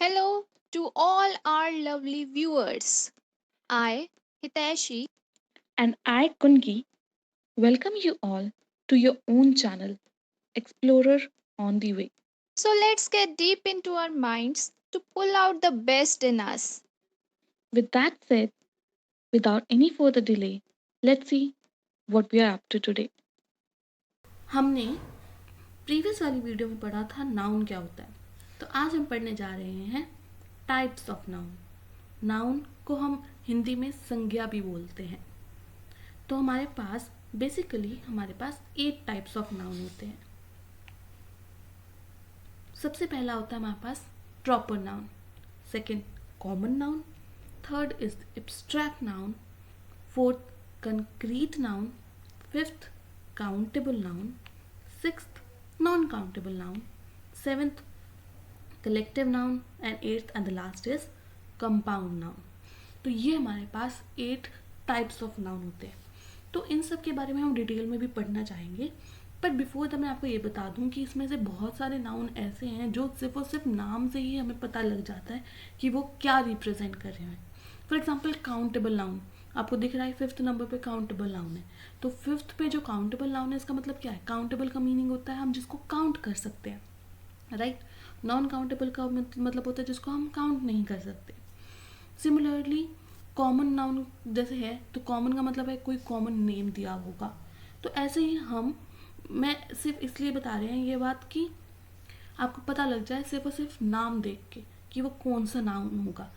Hello to all our lovely viewers. I, Hiteshi, And I, Kungi, welcome you all to your own channel, Explorer on the Way. so let's get deep into our minds to pull out the best in us. With that said, without any further delay, let's see what we are up to today. हमने previous वाली video में पढ़ा था noun क्या होता है। तो आज हम पढ़ने जा रहे हैं टाइप्स ऑफ नाउन। नाउन को हम हिंदी में संज्ञा भी बोलते हैं। तो हमारे पास 8 टाइप्स ऑफ नाउन होते हैं। सबसे पहला होता है हमारे पास proper noun, second common noun, third is abstract noun, fourth concrete noun, fifth countable noun, sixth non countable noun, seventh collective noun and eighth and the last is compound noun. तो ये हमारे पास 8 टाइप्स ऑफ नाउन होते हैं। तो इन सब के बारे में हम डिटेल में भी पढ़ना चाहेंगे, बट बिफोर दैट मैं आपको ये बता दूं कि इसमें से बहुत सारे नाउन ऐसे हैं जो सिर्फ और सिर्फ नाम से ही हमें पता लग जाता है कि वो क्या रिप्रेजेंट कर रहे हैं। फॉर एग्जाम्पल काउंटेबल नाउन, आपको दिख रहा है 5th नंबर पे काउंटेबल नाउन है। तो 5th पे जो काउंटेबल नाउन है इसका मतलब क्या है? काउंटेबल का मीनिंग होता है हम जिसको काउंट कर सकते हैं, राइट। नॉन काउंटेबल का मतलब होता है जिसको हम काउंट नहीं कर सकते। सिमिलरली कॉमन नाउन जैसे है तो कॉमन का मतलब है कोई कॉमन नेम दिया होगा। तो ऐसे ही मैं सिर्फ इसलिए बता रहे हैं ये बात कि आपको पता लग जाए सिर्फ और सिर्फ नाम देख के कि वो कौन सा नाउन होगा।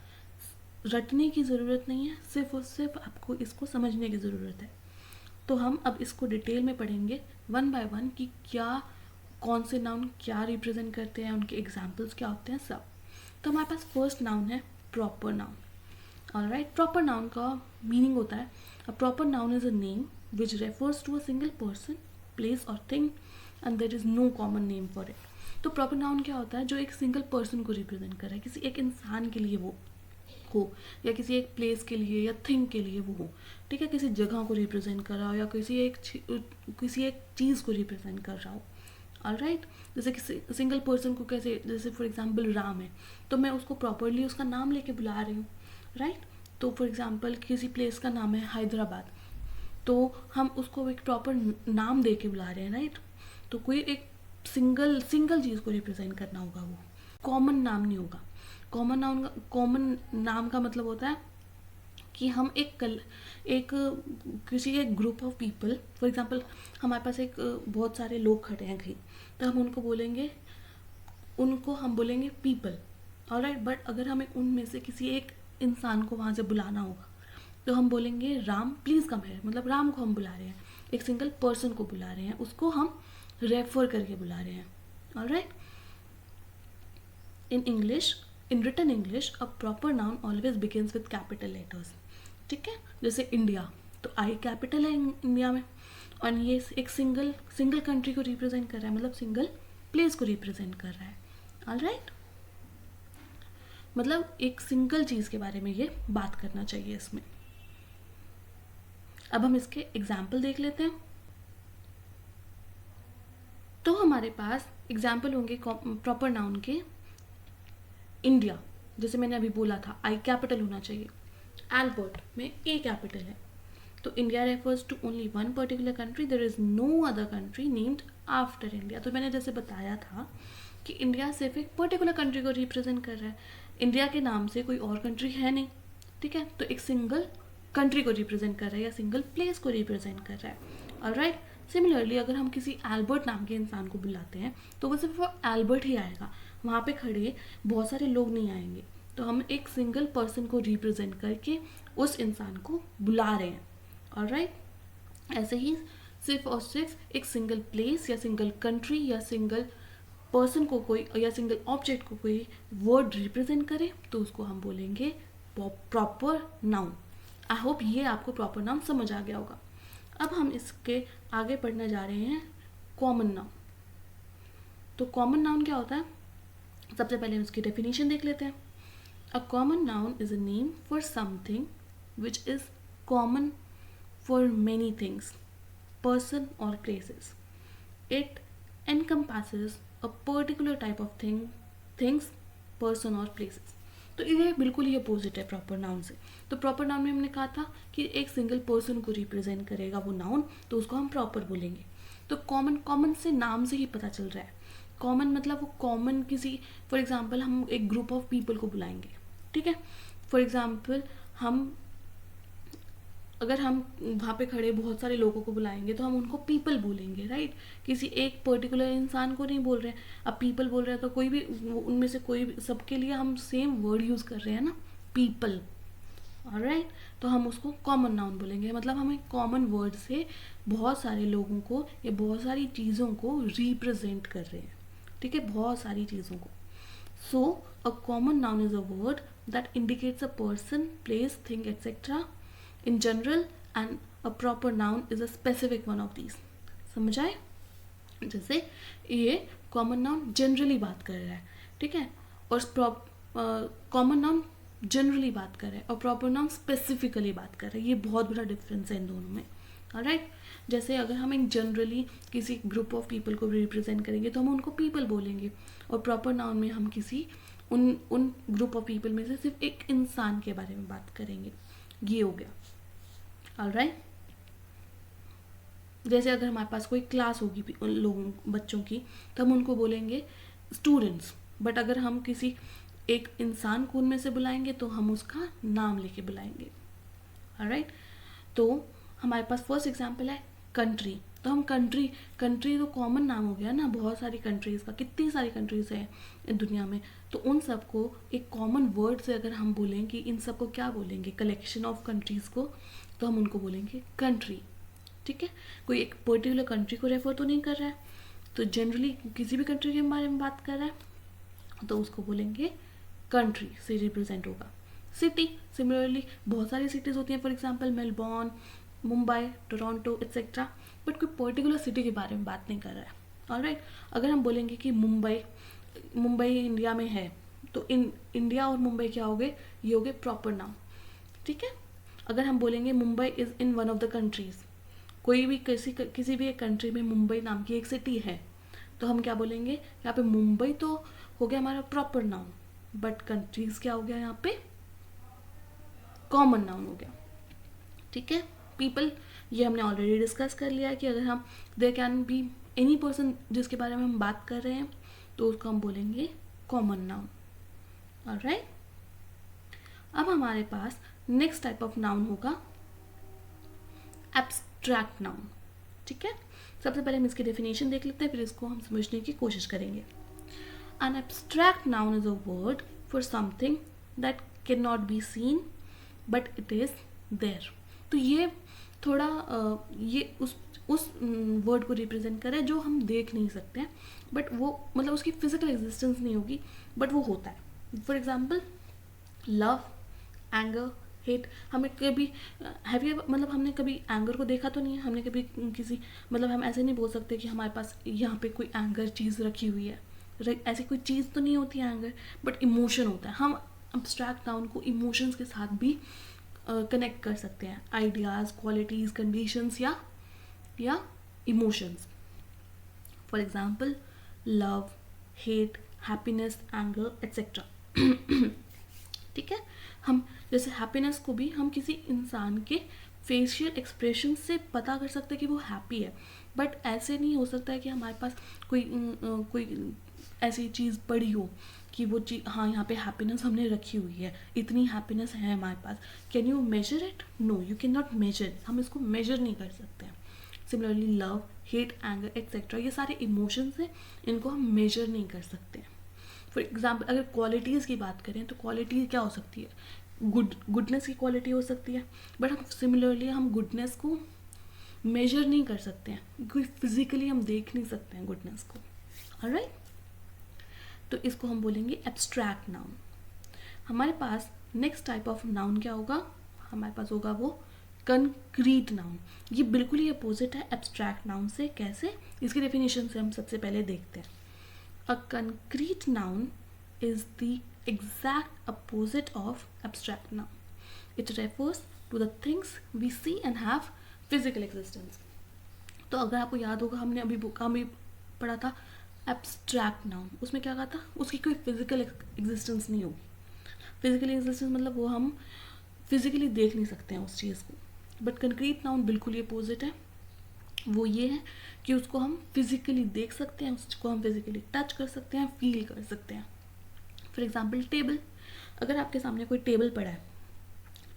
रटने की ज़रूरत नहीं है, सिर्फ और सिर्फ आपको इसको समझने की ज़रूरत है। तो हम अब इसको डिटेल में पढ़ेंगे वन बाय वन कि क्या कौन से नाउन क्या रिप्रेजेंट करते हैं, उनके एग्जाम्पल्स क्या होते हैं सब। तो हमारे पास फर्स्ट नाउन है proper noun. Alright, proper noun का मीनिंग होता है a proper noun is a name which refers to a single person, place और thing and there is no common name for it. तो प्रॉपर नाउन क्या होता है? जो एक सिंगल पर्सन को रिप्रेजेंट कर रहा है, किसी एक इंसान के लिए वो हो, या किसी एक प्लेस के लिए या थिंग के लिए वो हो, ठीक है, किसी जगह को रिप्रेजेंट कर रहा हो या किसी एक चीज़ को रिप्रेजेंट कर रहा हो। ऑलराइट, जैसे किसी सिंगल पर्सन को कैसे, जैसे फॉर एग्जांपल राम है तो मैं उसको प्रॉपरली उसका नाम लेके बुला रही हूँ, राइट। तो फॉर एग्जांपल किसी प्लेस का नाम है हैदराबाद, तो हम उसको एक प्रॉपर नाम दे के बुला रहे हैं, राइट। तो कोई एक सिंगल सिंगल चीज़ को रिप्रेजेंट करना होगा, वो कॉमन नाम नहीं होगा। कॉमन नाम का मतलब होता है कि हम एक किसी एक group of people, for example हमारे पास एक बहुत सारे लोग खड़े हैं कहीं, तो उनको हम बोलेंगे पीपल। ऑलराइट, बट अगर हमें उनमें से किसी एक इंसान को वहाँ से बुलाना होगा तो हम बोलेंगे राम प्लीज़ कम है, मतलब राम को हम बुला रहे हैं, एक सिंगल पर्सन को बुला रहे हैं, उसको हम रेफर करके बुला रहे हैं। Alright, in English, in written English a proper noun always begins with capital letters, ठीक है। जैसे इंडिया, तो आई कैपिटल है इंडिया में, और ये एक सिंगल सिंगल कंट्री को रिप्रेजेंट कर रहा है, मतलब सिंगल प्लेस को रिप्रेजेंट कर रहा है। ऑलराइट, मतलब एक सिंगल चीज़ के बारे में ये बात करना चाहिए इसमें। अब हम इसके एग्जाम्पल देख लेते हैं। तो हमारे पास एग्जाम्पल होंगे प्रॉपर नाउन के। इंडिया, जैसे मैंने अभी बोला था आई कैपिटल होना चाहिए। एल्बर्ट में ए कैपिटल है, तो India refers to only one particular country, there is no other country named after India. तो मैंने जैसे बताया था कि इंडिया सिर्फ एक पर्टिकुलर कंट्री को रिप्रेजेंट कर रहा है, इंडिया के नाम से कोई और कंट्री है नहीं, ठीक है। तो एक सिंगल कंट्री को रिप्रेजेंट कर रहा है या सिंगल प्लेस को रिप्रेजेंट कर रहा है। ऑलराइट, सिमिलरली अगर हम किसी एल्बर्ट नाम के इंसान को बुलाते हैं तो वो सिर्फ एल्बर्ट ही आएगा, वहाँ पे खड़े बहुत सारे लोग नहीं आएंगे। तो हम एक सिंगल पर्सन को रिप्रेजेंट करके उस इंसान को बुला रहे हैं। ऑलराइट, ऐसे ही सिर्फ और सिर्फ एक सिंगल प्लेस या सिंगल कंट्री या सिंगल पर्सन को कोई या सिंगल ऑब्जेक्ट को कोई वर्ड रिप्रेजेंट करे तो उसको हम बोलेंगे प्रॉपर नाउन। आई होप ये आपको प्रॉपर नाउन समझ आ गया होगा। अब हम इसके आगे पढ़ने जा रहे हैं कॉमन नाउन। तो कॉमन नाउन क्या होता है? सबसे पहले हम इसकी डेफिनेशन देख लेते हैं। अ common noun is a name for something which is common for many things, person or places. It encompasses a particular type of things person और प्लेसेस। तो ये बिल्कुल ही अपोजिट है प्रॉपर नाउन से। तो प्रॉपर नाउन में हमने कहा था कि एक सिंगल पर्सन को रिप्रेजेंट करेगा वो नाउन, तो उसको हम प्रॉपर बोलेंगे। तो कॉमन, कॉमन से नाम से ही पता चल रहा है। कॉमन मतलब वो कॉमन किसी, फॉर एग्जांपल हम एक ग्रुप ऑफ पीपल को बुलाएंगे, ठीक है। फॉर एग्जांपल अगर हम वहाँ पे खड़े बहुत सारे लोगों को बुलाएंगे तो हम उनको पीपल बोलेंगे, राइट। किसी एक पर्टिकुलर इंसान को नहीं बोल रहे हैं। अब पीपल बोल रहे हैं तो कोई भी उनमें से कोई भी, सबके लिए हम सेम वर्ड यूज़ कर रहे हैं ना, पीपल, ऑलराइट। तो हम उसको कॉमन नाउन बोलेंगे। मतलब हम एक कॉमन वर्ड से बहुत सारे लोगों को या बहुत सारी चीज़ों को रिप्रेजेंट कर रहे हैं, ठीक है, बहुत सारी चीज़ों को। So a common noun is a word that indicates a person, place, thing etcetera in general, and a proper noun is a specific one of these। समझ आए? जैसे ये कॉमन नाउन जनरली बात कर रहा है, ठीक है, और कॉमन नाउन जनरली बात कर रहा है और प्रॉपर नाउन स्पेसिफिकली बात कर रहा है। ये बहुत बड़ा डिफरेंस है इन दोनों में, ऑलराइट। जैसे अगर हम एक जनरली किसी ग्रुप ऑफ पीपल को रिप्रेजेंट करेंगे तो हम उनको पीपल बोलेंगे, और प्रॉपर नाउन में हम किसी उन ग्रुप ऑफ पीपल में से सिर्फ एक इंसान के बारे में बात करेंगे। ये हो गया, ऑलराइट। जैसे अगर हमारे पास कोई क्लास होगी उन लोगों बच्चों की, तो हम उनको बोलेंगे स्टूडेंट्स। बट अगर हम किसी एक इंसान को उनमें से बुलाएंगे तो हम उसका नाम लेके बुलाएंगे, ऑलराइट। तो हमारे पास फर्स्ट एग्जांपल है कंट्री। तो हम कंट्री तो कॉमन नाम हो गया ना, बहुत सारी कंट्रीज़ का, कितनी सारी कंट्रीज़ है दुनिया में। तो उन सबको एक कॉमन वर्ड से अगर हम बोलें कि इन सबको क्या बोलेंगे, कलेक्शन ऑफ कंट्रीज़ को, तो हम उनको बोलेंगे कंट्री, ठीक है। कोई एक पर्टिकुलर कंट्री को रेफर तो नहीं कर रहा है, तो जनरली किसी भी कंट्री के बारे में बात कर रहा है तो उसको बोलेंगे कंट्री से रिप्रेजेंट होगा। सिटी, सिमिलरली बहुत सारी सिटीज़ होती हैं, for example Melbourne, Mumbai, Toronto etcetera, but कोई पर्टिकुलर सिटी के बारे में बात नहीं कर रहा है, ऑलराइट। अगर हम बोलेंगे कि मुंबई इंडिया में है, तो इंडिया और मुंबई क्या हो गए, ये हो गए प्रॉपर नाउन, ठीक है। अगर हम बोलेंगे Mumbai is in one of the countries, कोई भी किसी भी एक कंट्री में मुंबई नाम की एक सिटी है, तो हम क्या बोलेंगे, यहाँ पे मुंबई तो हो गया हमारा प्रॉपर नाउन, बट कंट्रीज़ क्या हो गया, यहाँ पे कॉमन नाउन हो गया, ठीक है। पीपल, ये हमने ऑलरेडी डिस्कस कर लिया है कि अगर हम there can be any person जिसके बारे में हम बात कर रहे हैं तो उसको हम बोलेंगे कॉमन नाउन, ऑलराइट। अब हमारे पास नेक्स्ट टाइप ऑफ नाउन होगा एब्स्ट्रैक्ट नाउन, ठीक है। सबसे पहले हम इसकी डेफिनेशन देख लेते हैं, फिर इसको हम समझने की कोशिश करेंगे। An abstract noun is a word for something that can not be seen but it is there. तो ये थोड़ा ये उस वर्ड को रिप्रेजेंट कर रहा है जो हम देख नहीं सकते हैं, बट वो मतलब उसकी फिजिकल एग्जिस्टेंस नहीं होगी, बट वो होता है। For example love, anger, hate. हमें कभी मतलब हमने कभी एंगर को देखा तो नहीं है, हमने कभी किसी मतलब हम ऐसे नहीं बोल सकते कि हमारे पास यहाँ पे कोई एंगर चीज़ रखी हुई है, ऐसी कोई चीज़ तो नहीं होती है एंगर, बट इमोशन होता है। हम एब्स्ट्रैक्ट नाउन को इमोशंस के साथ भी कनेक्ट कर सकते हैं, आइडियाज़, क्वालिटीज़, कंडीशंस या emotions. For example love, hate, happiness, anger etcetera, ठीक है। हम जैसे हैप्पीनेस को भी हम किसी इंसान के फेशियल एक्सप्रेशन से पता कर सकते हैं कि वो हैप्पी है, बट ऐसे नहीं हो सकता है कि हमारे पास कोई ऐसी चीज़ पड़ी हो कि वो चीज़, हाँ यहाँ पे हैप्पीनेस हमने रखी हुई है, इतनी हैप्पीनेस है हमारे पास, can you measure it? No, you can not measure, हम इसको मेजर नहीं कर सकते हैं। Similarly love, hate, anger etcetera, ये सारे इमोशंस हैं, इनको हम मेजर नहीं कर सकते हैं। फॉर एग्जाम्पल अगर क्वालिटीज़ की बात करें तो क्वालिटी क्या हो सकती है, गुडनेस की क्वालिटी हो सकती है, बट हम सिमिलरली हम गुडनेस को मेजर नहीं कर सकते हैं, क्योंकि फिजिकली हम देख नहीं सकते हैं गुडनेस को, ऑलराइट। तो इसको हम बोलेंगे एब्स्ट्रैक्ट नाउन। हमारे पास नेक्स्ट टाइप ऑफ नाउन क्या होगा, हमारे पास होगा वो कंक्रीट नाउन। ये बिल्कुल ही अपोजिट है एब्स्ट्रैक्ट नाउन से। कैसे, इसकी डेफिनेशन से हम सबसे पहले देखते हैं। अ concrete noun is the exact opposite of abstract noun. It refers to the things we see and have physical existence. तो अगर आपको याद होगा हमने अभी बुक में पढ़ा था एब्स्ट्रैक्ट नाउन, उसमें क्या कहा था, उसकी कोई फिजिकल एग्जिस्टेंस नहीं होगी. फिजिकली एग्जिस्टेंस मतलब वो हम फिजिकली देख नहीं सकते हैं उस चीज़ को. बट कंक्रीट नाउन बिल्कुल ये अपोजिट है. वो ये है कि उसको हम फिजिकली देख सकते हैं, उसको हम फिजिकली टच कर सकते हैं, फील कर सकते हैं. For example table. अगर आपके सामने कोई टेबल पड़ा है,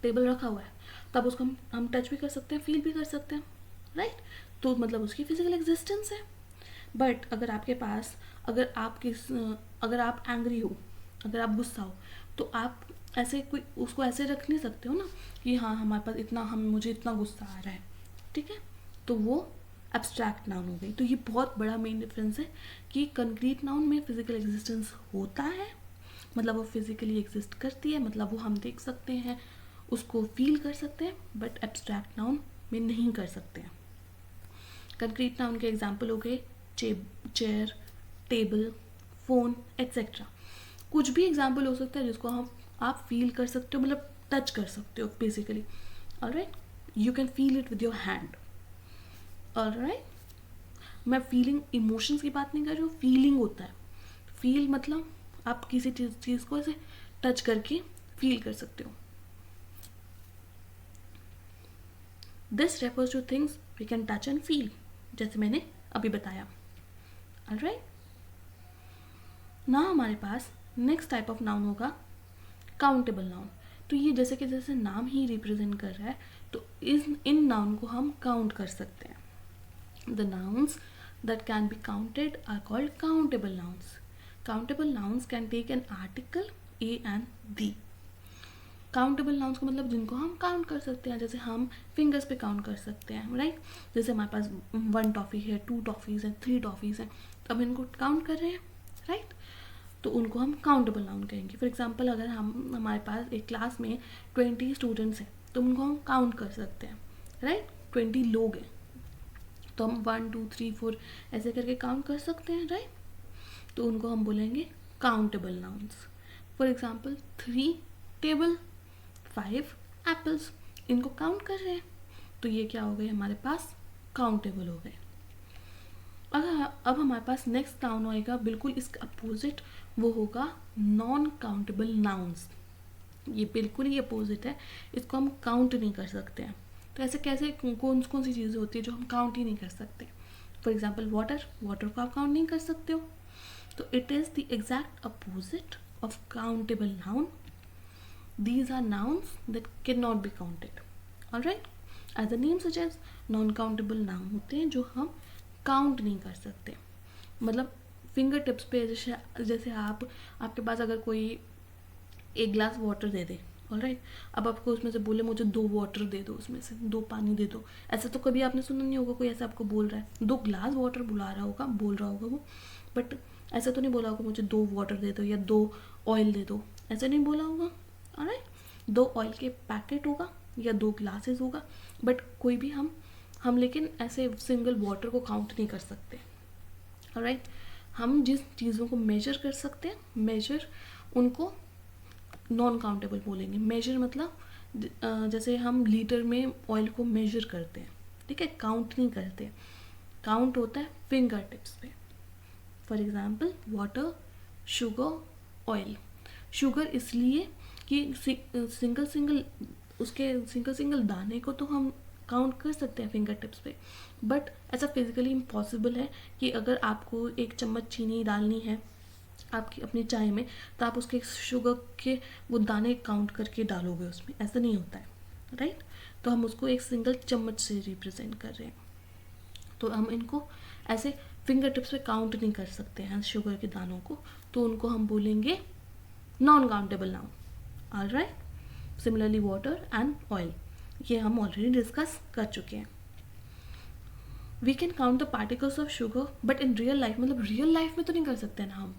टेबल रखा हुआ है, तब उसको हम टच भी कर सकते हैं, फील भी कर सकते हैं, राइट. तो मतलब उसकी फिजिकल एग्जिस्टेंस है. बट अगर आपके पास, अगर आप एंग्री हो, अगर आप गुस्सा हो, तो आप ऐसे कोई उसको ऐसे रख नहीं सकते हो ना कि हाँ हमारे पास इतना, मुझे इतना गुस्सा आ रहा है, ठीक है. तो वो एब्स्ट्रैक्ट नाउन हो गई. तो ये बहुत बड़ा मेन डिफरेंस है कि कंक्रीट नाउन में फिजिकल एग्जिस्टेंस होता है, मतलब वो फिजिकली एग्जिस्ट करती है, मतलब वो हम देख सकते हैं, उसको फील कर सकते हैं. बट एब्स्ट्रैक्ट नाउन में नहीं कर सकते हैं. कंक्रीट नाउन के एग्जाम्पल हो गए चेयर, टेबल, फ़ोन एक्सेट्रा. कुछ भी एग्जाम्पल हो सकता है जिसको आप फील कर सकते हो, मतलब टच कर सकते हो basically. Alright, you can feel it with your hand. Alright, मैं फीलिंग इमोशंस की बात नहीं कर रही हूँ, फीलिंग होता है. फील मतलब आप किसी चीज़ को ऐसे टच करके फील कर सकते हो. This refers to things we can touch and feel, जैसे मैंने अभी बताया. ऑलराइट, ना हमारे पास नेक्स्ट टाइप ऑफ नाउन होगा काउंटेबल नाउन. तो ये जैसे नाम ही रिप्रेजेंट कर रहा है, तो इन नाउन को हम काउंट कर सकते हैं. The nouns that can be counted are called countable nouns. Countable nouns can take an article a and the. Countable nouns का मतलब जिनको हम काउंट कर सकते हैं, जैसे हम फिंगर्स पे काउंट कर सकते हैं, राइट. जैसे हमारे पास 1 टॉफ़ी है, 2 टॉफ़ीज़ हैं, 3 टॉफ़ीज़ हैं, तो अब इनको काउंट कर रहे हैं, राइट. तो उनको हम काउंटेबल नाउन कहेंगे. फॉर एग्जांपल अगर हमारे पास एक क्लास में 20 स्टूडेंट्स हैं, तो उनको हम काउंट कर सकते हैं, राइट. 20 लोग हैं, तो हम 1 2 3 4 ऐसे करके काउंट कर सकते हैं, राइट. तो उनको हम बोलेंगे countable nouns. For example 3 table, 5 apples, इनको काउंट कर रहे हैं, तो ये क्या हो गए हमारे पास, काउंटेबल हो गए. अब हमारे पास नेक्स्ट नाउन आएगा बिल्कुल इसका अपोजिट, वो होगा नॉन काउंटेबल नाउन्स. ये बिल्कुल ही अपोजिट है, इसको हम काउंट नहीं कर सकते हैं. तो ऐसे कैसे, कौन सी चीज़ें होती है जो हम काउंट ही नहीं कर सकते. फॉर एग्जाम्पल वाटर को आप काउंट नहीं कर सकते हो. तो it is the exact opposite of countable noun. These are nouns that cannot be counted. Alright? As the name suggests, non-countable noun होते हैं जो हम काउंट नहीं कर सकते. मतलब फिंगर टिप्स पे जैसे आपके पास अगर कोई एक ग्लास वाटर दे दे, ऑलराइट, अब आपको उसमें से बोले मुझे 2 वाटर दे दो, उसमें से 2 पानी दे दो, ऐसा तो कभी आपने सुना नहीं होगा कोई ऐसा आपको बोल रहा है. 2 ग्लास वाटर बोल रहा होगा वो, बट ऐसा तो नहीं बोला होगा मुझे 2 वाटर दे दो या 2 ऑयल दे दो, ऐसा नहीं बोला होगा. ऑलराइट, 2 ऑयल के पैकेट होगा या 2 ग्लासेस होगा, बट कोई भी हम लेकिन ऐसे सिंगल वाटर को काउंट नहीं कर सकते. ऑलराइट, हम जिस चीज़ों को मेजर कर सकते हैं, मेजर उनको नॉन काउंटेबल बोलेंगे. मेजर मतलब जैसे हम लीटर में ऑयल को मेजर करते हैं, ठीक है, काउंट नहीं करते. काउंट होता है फिंगर टिप्स पे. For example water, sugar, oil. Sugar इसलिए कि सिंगल दाने को तो हम काउंट कर सकते हैं फिंगर टिप्स पे, बट ऐसा फिजिकली इम्पॉसिबल है कि अगर आपको 1 चम्मच चीनी डालनी है आपकी अपनी चाय में, तो आप उसके शुगर के वो दाने काउंट करके डालोगे उसमें, ऐसा नहीं होता है, राइट. तो हम उसको एक सिंगल चम्मच से रिप्रेजेंट कर रहे हैं. तो हम इनको ऐसे फिंगर टिप्स पे काउंट नहीं कर सकते हैं शुगर के दानों को, तो उनको हम बोलेंगे non countable noun. Alright, similarly water and oil, ये हम ऑलरेडी डिस्कस कर चुके हैं. We can count the particles of sugar, but in real life, मतलब रियल लाइफ में तो नहीं कर सकते ना हम.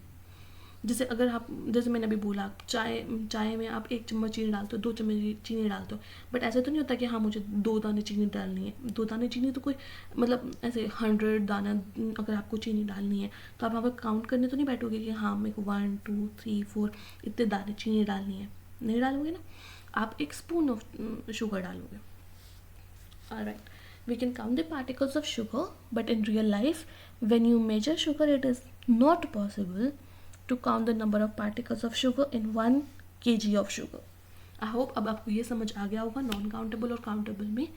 जैसे मैंने अभी बोला, चाय में आप 1 चम्मच चीनी डालते हो, 2 चम्मच चीनी डालते हो, बट ऐसे तो नहीं होता कि हाँ मुझे 2 दाने चीनी डालनी है. 2 दाने चीनी तो कोई मतलब ऐसे 100 दाना अगर आपको चीनी डालनी है, तो आप वहाँ पर काउंट करने तो नहीं बैठोगे कि हाँ मेरे को 1 2 3 4 इतने दाने चीनी डालनी है. नहीं डालोगे ना, आप 1 स्पून ऑफ शुगर डालोगे. Alright, We can count the particles of sugar, but in real life, when you measure sugar, it is not possible to count the number of particles of sugar in 1 kg of sugar. I hope अब आपको ये समझ आ गया होगा non countable और countable में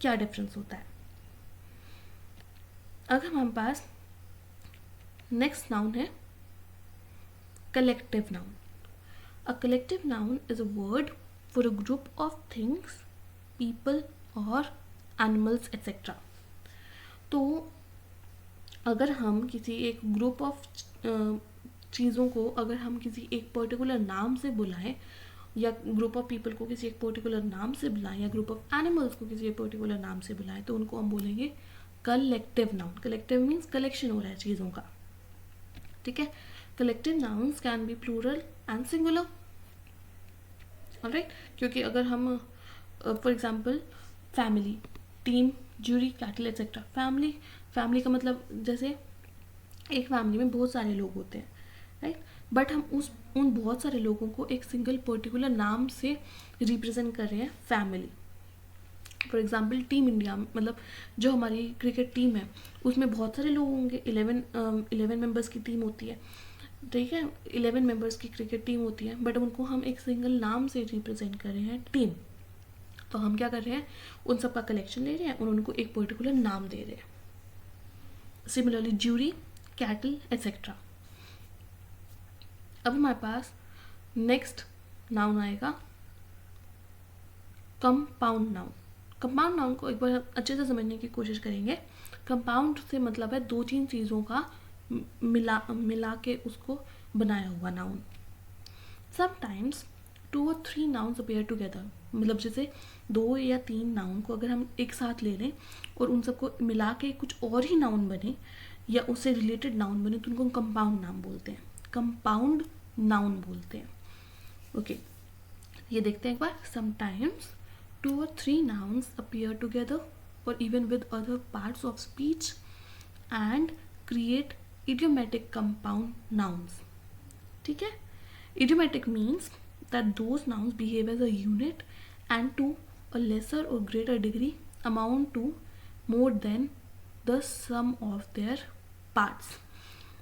क्या difference होता है. अगर हमारे पास नेक्स्ट नाउन है collective noun. A collective noun is a word for a group of things, people और एनिमल्स एक्सेट्रा. तो अगर हम किसी एक ग्रुप ऑफ चीज़ों को अगर हम किसी एक पर्टिकुलर नाम से बुलाएं, या ग्रुप ऑफ पीपल को किसी एक पर्टिकुलर नाम से बुलाएं, या ग्रुप ऑफ एनिमल्स को किसी एक पर्टिकुलर नाम से बुलाएं, तो उनको हम बोलेंगे collective noun. Collective means collection हो रहा है चीज़ों का. ठीक है. Collective nouns can be plural and singular. Alright. क्योंकि अगर हम for example family, team, jury, cattle etcetera. Family का मतलब जैसे एक फैमिली में बहुत सारे लोग होते हैं, राइट. बट हम उन बहुत सारे लोगों को एक सिंगल पर्टिकुलर नाम से रिप्रेजेंट कर रहे हैं family. For example team India, मतलब जो हमारी क्रिकेट टीम है उसमें बहुत सारे लोग होंगे. 11 मेंबर्स की टीम होती है. ठीक है. 11 मेंबर्स की क्रिकेट टीम होती है, बट उनको हम एक सिंगल नाम से रिप्रेजेंट कर रहे हैं, टीम. तो हम क्या कर रहे हैं, उन सब का कलेक्शन ले रहे हैं और उनको एक पर्टिकुलर नाम दे रहे हैं. Similarly jury, cattle etcetera. अब हमारे पास नेक्स्ट नाउन आएगा कंपाउंड नाउन. कंपाउंड नाउन को एक बार अच्छे से समझने की कोशिश करेंगे. कंपाउंड से मतलब है 2-3 चीज़ों का मिला के उसको बनाया हुआ noun. Sometimes 2 or 3 nouns appear together. मतलब जैसे 2 या 3 नाउन को अगर हम एक साथ ले लें और उन सबको मिला के कुछ और ही नाउन बने या उससे रिलेटेड नाउन बने, तो उनको कंपाउंड नाम बोलते हैं. कंपाउंड नाउन बोलते हैं. ओके. ये देखते हैं एक बार. Sometimes 2 or 3 nouns appear together or even with other parts of speech and create idiomatic compound nouns. ठीक है. Idiomatic means that those nouns behave as a unit and to a lesser or greater degree amount to more than the sum of their parts.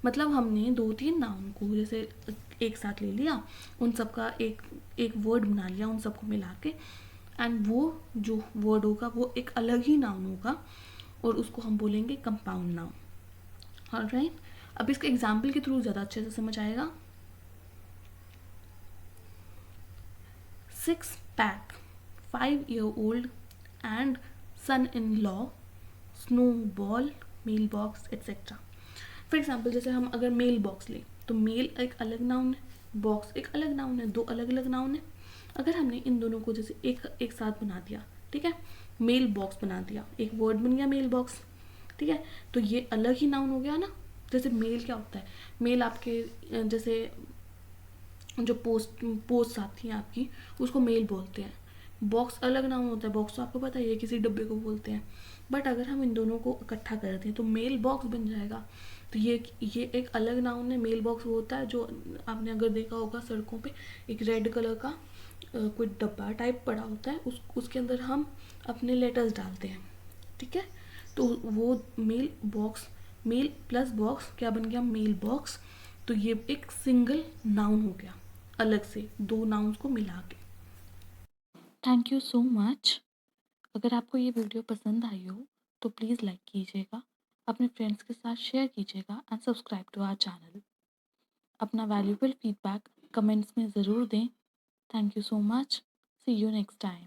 मतलब हमने 2-3 noun को जैसे एक साथ ले लिया, उन सब का एक वर्ड बना लिया उन सबको मिला के, एंड वो जो वर्ड होगा वो एक अलग ही नाउन होगा और उसको हम बोलेंगे कंपाउंड नाउन. ऑलराइट. अब इसके एग्जाम्पल के थ्रू ज़्यादा अच्छे से समझ आएगा. 6 pack, 5-year-old and son-in-law, snowball, mailbox etcetera. For example जैसे हम अगर मेल बॉक्स लें तो मेल एक अलग नाउन है, बॉक्स एक अलग नाउन है, 2 अलग अलग नाउन है. अगर हमने इन दोनों को जैसे एक साथ बना दिया, ठीक है, मेल बॉक्स बना दिया, एक वर्ड बन गया मेल बॉक्स. ठीक है. तो ये अलग ही नाउन हो गया ना. जैसे मेल क्या होता है, मेल आपके जैसे जो पोस्ट आती है आपकी, उसको मेल बोलते हैं. बॉक्स अलग नाउन होता है. बॉक्स तो आपको पता है ये किसी डब्बे को बोलते हैं. बट अगर हम इन दोनों को इकट्ठा करते हैं तो मेल बॉक्स बन जाएगा. तो ये एक अलग नाउन है. मेल बॉक्स वो होता है जो आपने अगर देखा होगा सड़कों पे एक रेड कलर का कोई डब्बा टाइप पड़ा होता है, उसके अंदर हम अपने लेटर्स डालते हैं. ठीक है. तो वो मेल प्लस बॉक्स क्या बन गया, मेल बॉक्स. तो ये एक सिंगल नाउन हो गया अलग से 2 नाउन्स को मिला के. Thank you so much. अगर आपको ये वीडियो पसंद आई हो तो प्लीज़ लाइक कीजिएगा, अपने फ्रेंड्स के साथ शेयर कीजिएगा and subscribe to our channel. अपना वैल्यूबल फीडबैक कमेंट्स में ज़रूर दें. Thank you so much. See you next time.